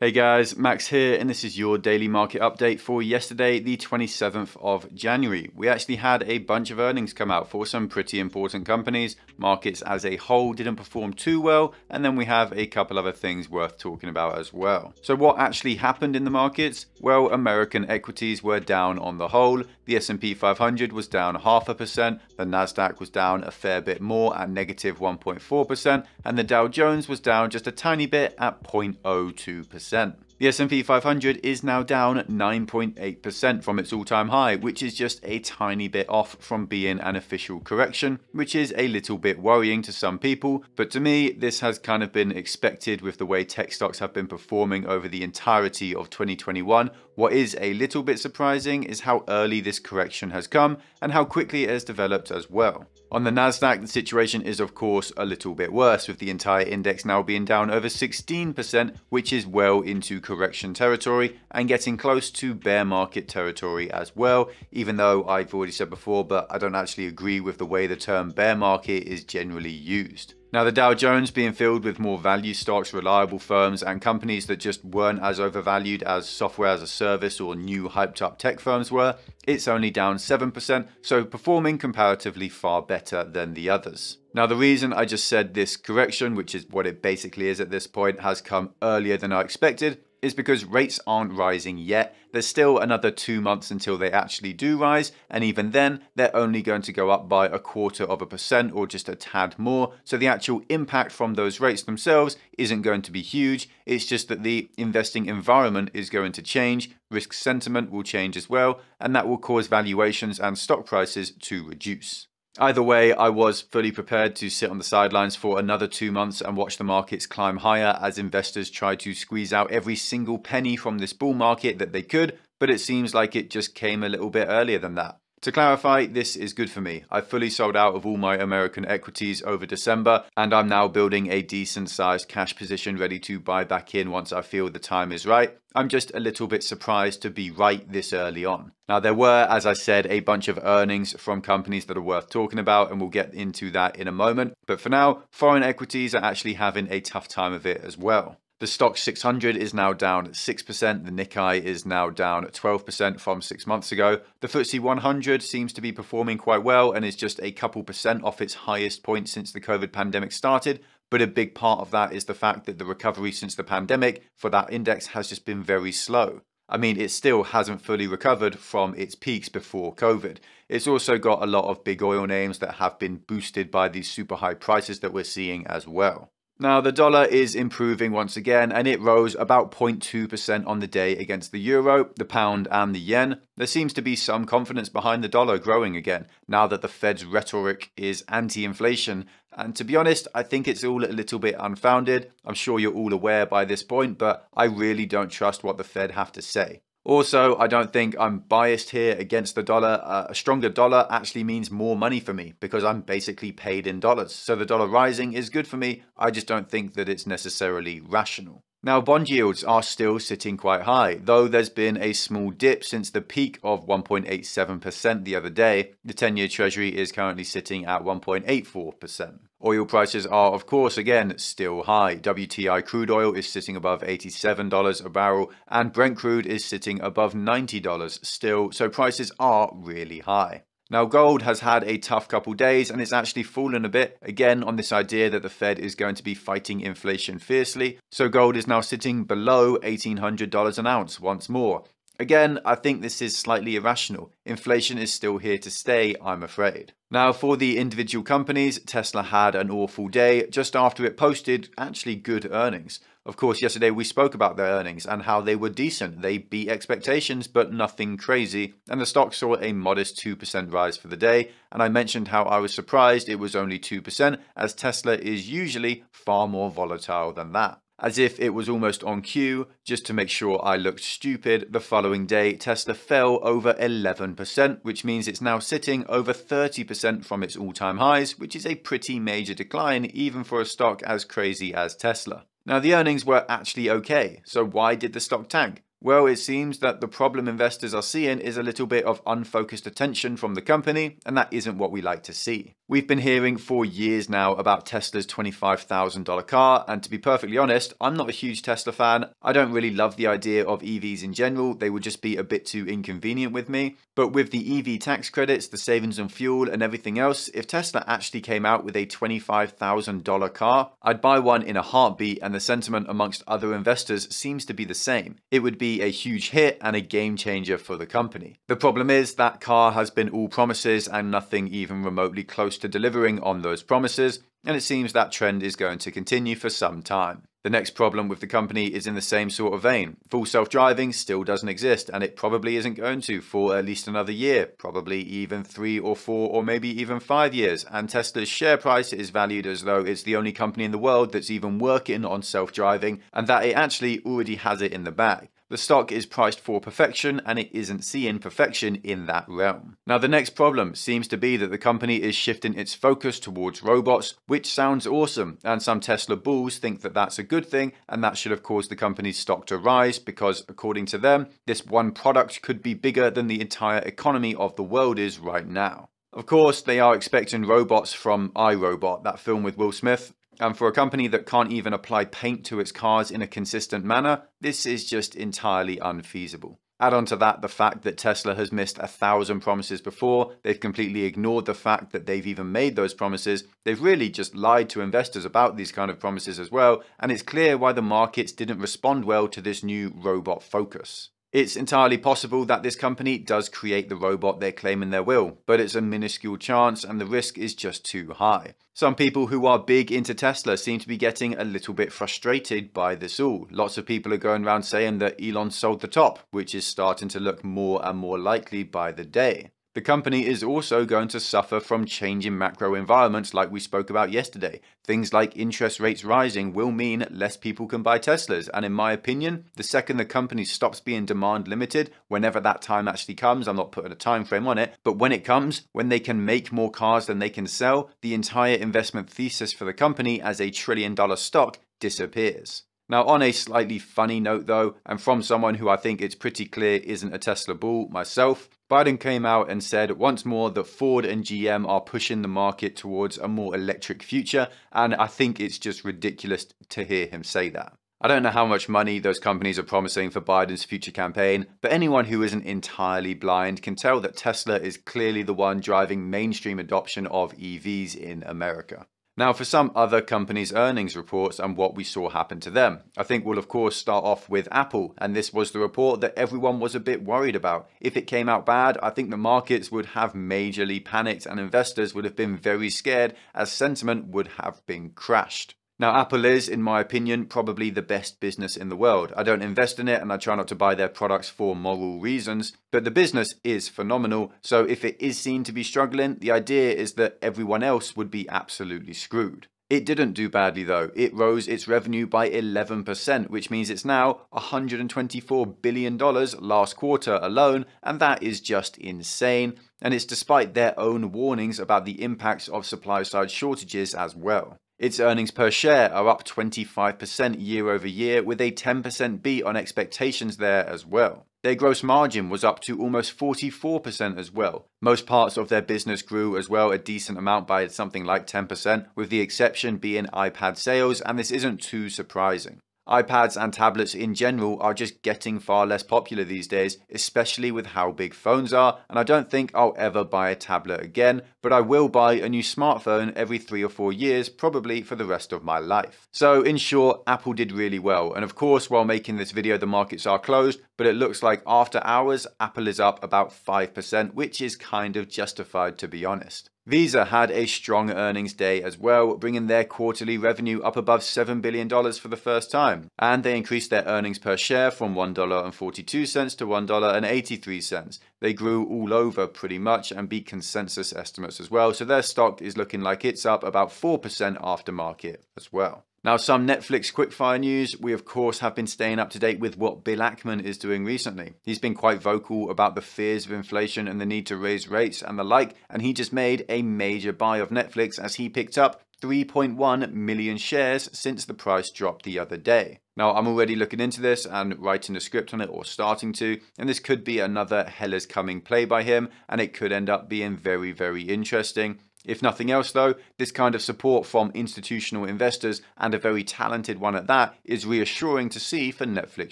Hey guys, Max here, and this is your daily market update for yesterday, the 27th of January. We actually had a bunch of earnings come out for some pretty important companies. Markets as a whole didn't perform too well, and then we have a couple other things worth talking about as well. So what actually happened in the markets? Well, American equities were down on the whole. The S&P 500 was down 0.5%, the Nasdaq was down a fair bit more at negative 1.4%, and the Dow Jones was down just a tiny bit at 0.02%. The S&P 500 is now down 9.8% from its all-time high, which is just a tiny bit off from being an official correction, which is a little bit worrying to some people. But to me, this has kind of been expected with the way tech stocks have been performing over the entirety of 2021. What is a little bit surprising is how early this correction has come and how quickly it has developed as well. On the Nasdaq, the situation is of course a little bit worse, with the entire index now being down over 16%, which is well into correction territory and getting close to bear market territory as well, even though I've already said before, but I don't actually agree with the way the term bear market is generally used. Now, the Dow Jones being filled with more value stocks, reliable firms, and companies that just weren't as overvalued as software as a service or new hyped up tech firms were, it's only down 7%, so performing comparatively far better than the others. Now, the reason I just said this correction, which is what it basically is at this point, has come earlier than I expected, is because rates aren't rising yet. There's still another 2 months until they actually do rise, and even then, they're only going to go up by 0.25% or just a tad more. So the actual impact from those rates themselves isn't going to be huge. It's just that the investing environment is going to change, risk sentiment will change as well, and that will cause valuations and stock prices to reduce. Either way, I was fully prepared to sit on the sidelines for another 2 months and watch the markets climb higher as investors try to squeeze out every single penny from this bull market that they could, but it seems like it just came a little bit earlier than that. To clarify, this is good for me. I fully sold out of all my American equities over December, and I'm now building a decent sized cash position ready to buy back in once I feel the time is right. I'm just a little bit surprised to be right this early on. Now, there were, as I said, a bunch of earnings from companies that are worth talking about, and we'll get into that in a moment. But for now, foreign equities are actually having a tough time of it as well. The Stoxx 600 is now down 6%, the Nikkei is now down 12% from 6 months ago. The FTSE 100 seems to be performing quite well and is just a couple percent off its highest point since the COVID pandemic started, but a big part of that is the fact that the recovery since the pandemic for that index has just been very slow. I mean, it still hasn't fully recovered from its peaks before COVID. It's also got a lot of big oil names that have been boosted by these super high prices that we're seeing as well. Now, the dollar is improving once again, and it rose about 0.2% on the day against the euro, the pound, and the yen. There seems to be some confidence behind the dollar growing again, now that the Fed's rhetoric is anti-inflation. And to be honest, I think it's all a little bit unfounded. I'm sure you're all aware by this point, but I really don't trust what the Fed have to say. Also, I don't think I'm biased here against the dollar. A stronger dollar actually means more money for me because I'm basically paid in dollars. So the dollar rising is good for me. I just don't think that it's necessarily rational. Now, bond yields are still sitting quite high, though there's been a small dip since the peak of 1.87% the other day. The 10-year Treasury is currently sitting at 1.84%. Oil prices are, of course, again, still high. WTI crude oil is sitting above $87 a barrel, and Brent crude is sitting above $90 still, so prices are really high. Now, gold has had a tough couple days and it's actually fallen a bit, again on this idea that the Fed is going to be fighting inflation fiercely. So gold is now sitting below $1,800 an ounce once more. Again, I think this is slightly irrational. Inflation is still here to stay, I'm afraid. Now, for the individual companies, Tesla had an awful day just after it posted actually good earnings. Of course, yesterday we spoke about their earnings and how they were decent. They beat expectations, but nothing crazy. And the stock saw a modest 2% rise for the day. And I mentioned how I was surprised it was only 2%, as Tesla is usually far more volatile than that. As if it was almost on cue, just to make sure I looked stupid, the following day Tesla fell over 11%, which means it's now sitting over 30% from its all-time highs, which is a pretty major decline even for a stock as crazy as Tesla. Now, the earnings were actually okay, so why did the stock tank? Well, it seems that the problem investors are seeing is a little bit of unfocused attention from the company, and that isn't what we like to see. We've been hearing for years now about Tesla's $25,000 car, and to be perfectly honest, I'm not a huge Tesla fan. I don't really love the idea of EVs in general. They would just be a bit too inconvenient with me. But with the EV tax credits, the savings on fuel and everything else, if Tesla actually came out with a $25,000 car, I'd buy one in a heartbeat, and the sentiment amongst other investors seems to be the same. It would be a huge hit and a game changer for the company. The problem is that car has been all promises and nothing even remotely close to delivering on those promises, and it seems that trend is going to continue for some time. The next problem with the company is in the same sort of vein. Full self-driving still doesn't exist, and it probably isn't going to for at least another year, probably even 3 or 4 or maybe even 5 years, and Tesla's share price is valued as though it's the only company in the world that's even working on self-driving, and that it actually already has it in the bag. The stock is priced for perfection, and it isn't seeing perfection in that realm. Now, the next problem seems to be that the company is shifting its focus towards robots, which sounds awesome, and some Tesla bulls think that that's a good thing, and that should have caused the company's stock to rise because, according to them, this one product could be bigger than the entire economy of the world is right now. Of course, they are expecting robots from iRobot, that film with Will Smith. And for a company that can't even apply paint to its cars in a consistent manner, this is just entirely unfeasible. Add on to that the fact that Tesla has missed 1,000 promises before, they've completely ignored the fact that they've even made those promises, they've really just lied to investors about these kind of promises as well, and it's clear why the markets didn't respond well to this new robot focus. It's entirely possible that this company does create the robot they're claiming they will, but it's a minuscule chance and the risk is just too high. Some people who are big into Tesla seem to be getting a little bit frustrated by this all. Lots of people are going around saying that Elon sold the top, which is starting to look more and more likely by the day. The company is also going to suffer from changing macro environments like we spoke about yesterday. Things like interest rates rising will mean less people can buy Teslas, and in my opinion, the second the company stops being demand limited, whenever that time actually comes, I'm not putting a time frame on it, but when it comes, when they can make more cars than they can sell, the entire investment thesis for the company as a $1 trillion stock disappears. Now, on a slightly funny note though, and from someone who I think it's pretty clear isn't a Tesla bull myself, Biden came out and said once more that Ford and GM are pushing the market towards a more electric future, and I think it's just ridiculous to hear him say that. I don't know how much money those companies are promising for Biden's future campaign, but anyone who isn't entirely blind can tell that Tesla is clearly the one driving mainstream adoption of EVs in America. Now, for some other companies' earnings reports and what we saw happen to them, I think we'll of course start off with Apple, and this was the report that everyone was a bit worried about. If it came out bad, I think the markets would have majorly panicked and investors would have been very scared as sentiment would have been crashed. Now, Apple is, in my opinion, probably the best business in the world. I don't invest in it and I try not to buy their products for moral reasons, but the business is phenomenal. So if it is seen to be struggling, the idea is that everyone else would be absolutely screwed. It didn't do badly though. It rose its revenue by 11%, which means it's now $124 billion last quarter alone, and that is just insane. And it's despite their own warnings about the impacts of supply side shortages as well. Its earnings per share are up 25% year over year, with a 10% beat on expectations there as well. Their gross margin was up to almost 44% as well. Most parts of their business grew as well a decent amount by something like 10%, with the exception being iPad sales, and this isn't too surprising. iPads and tablets in general are just getting far less popular these days, especially with how big phones are, and I don't think I'll ever buy a tablet again, but I will buy a new smartphone every 3 or 4 years, probably for the rest of my life. So in short, Apple did really well, and of course while making this video the markets are closed, but it looks like after hours Apple is up about 5%, which is kind of justified to be honest. Visa had a strong earnings day as well, bringing their quarterly revenue up above $7 billion for the first time, and they increased their earnings per share from $1.42 to $1.83. They grew all over pretty much and beat consensus estimates as well, so their stock is looking like it's up about 4% after market as well. Now, some Netflix quickfire news. We of course have been staying up to date with what Bill Ackman is doing recently. He's been quite vocal about the fears of inflation and the need to raise rates and the like, and he just made a major buy of Netflix as he picked up 3.1 million shares since the price dropped the other day. Now, I'm already looking into this and writing a script on it, or starting to, and this could be another hell is coming play by him, and it could end up being very, very interesting. If nothing else though, this kind of support from institutional investors, and a very talented one at that, is reassuring to see for Netflix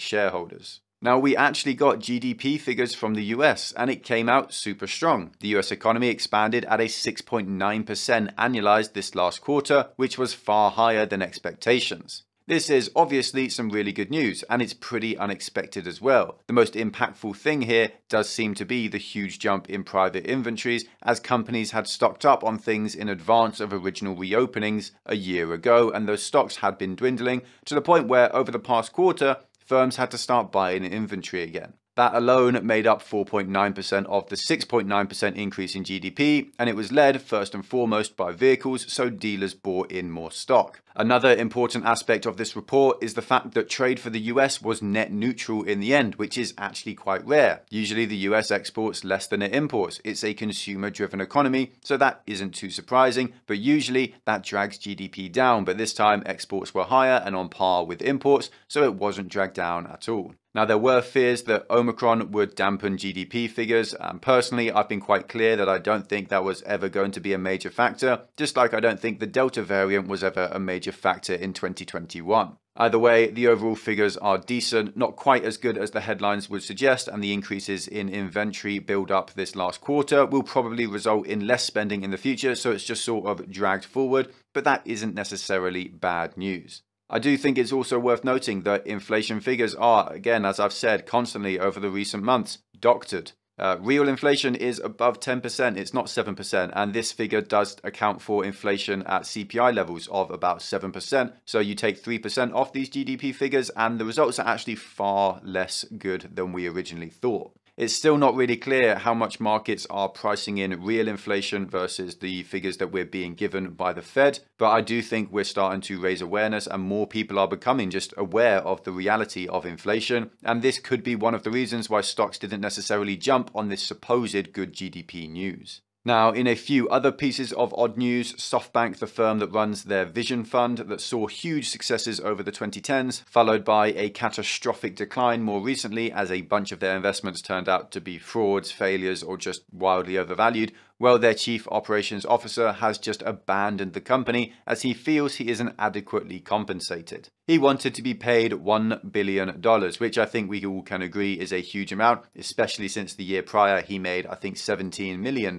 shareholders. Now, we actually got GDP figures from the US, and it came out super strong. The US economy expanded at a 6.9% annualized this last quarter, which was far higher than expectations. This is obviously some really good news, and it's pretty unexpected as well. The most impactful thing here does seem to be the huge jump in private inventories, as companies had stocked up on things in advance of original reopenings a year ago, and those stocks had been dwindling to the point where over the past quarter, firms had to start buying inventory again. That alone made up 4.9% of the 6.9% increase in GDP, and it was led first and foremost by vehicles, so dealers bought in more stock. Another important aspect of this report is the fact that trade for the US was net neutral in the end, which is actually quite rare. Usually the US exports less than it imports. It's a consumer-driven economy, so that isn't too surprising, but usually that drags GDP down. But this time exports were higher and on par with imports, so it wasn't dragged down at all. Now, there were fears that Omicron would dampen GDP figures, and personally, I've been quite clear that I don't think that was ever going to be a major factor, just like I don't think the Delta variant was ever a major factor in 2021. Either way, the overall figures are decent, not quite as good as the headlines would suggest, and the increases in inventory build-up this last quarter will probably result in less spending in the future, so it's just sort of dragged forward, but that isn't necessarily bad news. I do think it's also worth noting that inflation figures are, again, as I've said constantly over the recent months, doctored. Real inflation is above 10%, it's not 7%, and this figure does account for inflation at CPI levels of about 7%. So you take 3% off these GDP figures, and the results are actually far less good than we originally thought. It's still not really clear how much markets are pricing in real inflation versus the figures that we're being given by the Fed, but I do think we're starting to raise awareness and more people are becoming just aware of the reality of inflation, and this could be one of the reasons why stocks didn't necessarily jump on this supposed good GDP news. Now, in a few other pieces of odd news, Softbank, the firm that runs their Vision Fund that saw huge successes over the 2010s, followed by a catastrophic decline more recently as a bunch of their investments turned out to be frauds, failures, or just wildly overvalued, well, their chief operations officer has just abandoned the company as he feels he isn't adequately compensated. He wanted to be paid $1 billion, which I think we all can agree is a huge amount, especially since the year prior he made, I think, $17 million.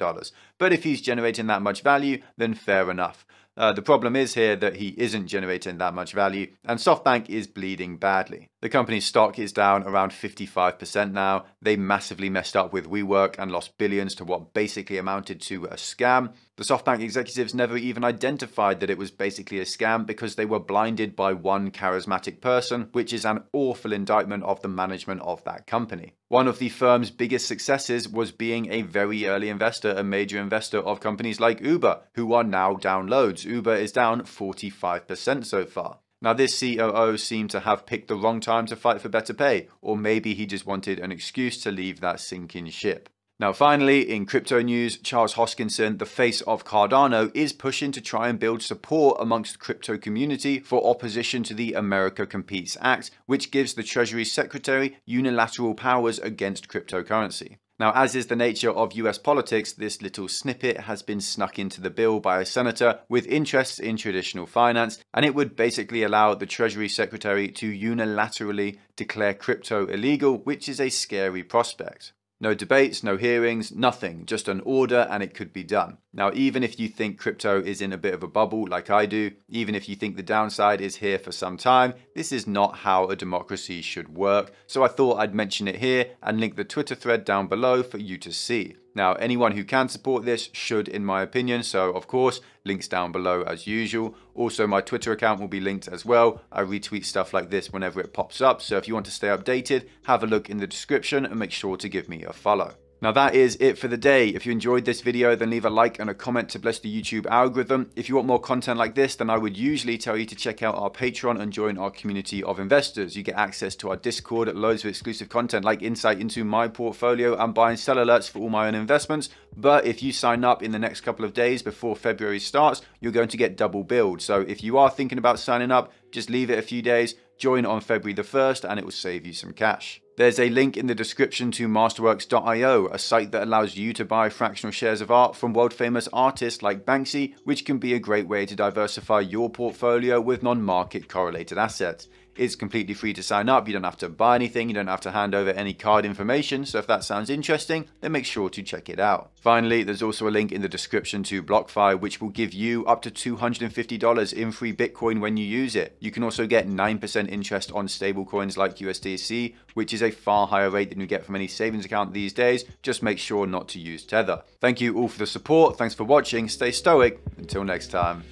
But if he's generating that much value, then fair enough. The problem is here that he isn't generating that much value, and Softbank is bleeding badly. The company's stock is down around 55% now. They massively messed up with WeWork and lost billions to what basically amounted to a scam. The Softbank executives never even identified that it was basically a scam because they were blinded by one charismatic person, which is an awful indictment of the management of that company. One of the firm's biggest successes was being a very early investor, a major investor of companies like Uber, who are now down loads. Uber is down 45% so far. Now, this COO seemed to have picked the wrong time to fight for better pay, or maybe he just wanted an excuse to leave that sinking ship. Now, finally, in crypto news, Charles Hoskinson, the face of Cardano, is pushing to try and build support amongst the crypto community for opposition to the America Competes Act, which gives the Treasury Secretary unilateral powers against cryptocurrency. Now, as is the nature of US politics, this little snippet has been snuck into the bill by a senator with interests in traditional finance, and it would basically allow the Treasury Secretary to unilaterally declare crypto illegal, which is a scary prospect. No debates, no hearings, nothing, just an order and it could be done. Now, even if you think crypto is in a bit of a bubble like I do, even if you think the downside is here for some time, this is not how a democracy should work. So I thought I'd mention it here and link the Twitter thread down below for you to see. Now, anyone who can support this should, in my opinion, so of course, links down below as usual. Also, my Twitter account will be linked as well. I retweet stuff like this whenever it pops up, so if you want to stay updated, have a look in the description and make sure to give me a follow. Now that is it for the day. If you enjoyed this video, then leave a like and a comment to bless the YouTube algorithm. If you want more content like this, then I would usually tell you to check out our Patreon and join our community of investors. You get access to our Discord, loads of exclusive content like insight into my portfolio and buy and sell alerts for all my own investments. But if you sign up in the next couple of days before February starts, you're going to get double billed. So if you are thinking about signing up, just leave it a few days, join on February the 1st, and it will save you some cash. There's a link in the description to masterworks.io, a site that allows you to buy fractional shares of art from world-famous artists like Banksy, which can be a great way to diversify your portfolio with non-market correlated assets. It's completely free to sign up, you don't have to buy anything, you don't have to hand over any card information, so if that sounds interesting, then make sure to check it out. Finally, there's also a link in the description to BLOCKFI, which will give you up to $250 in free Bitcoin when you use it. You can also get 9% interest on stablecoins like USDC, which is a far higher rate than you get from any savings account these days. Just make sure not to use Tether. Thank you all for the support, thanks for watching, stay stoic, until next time.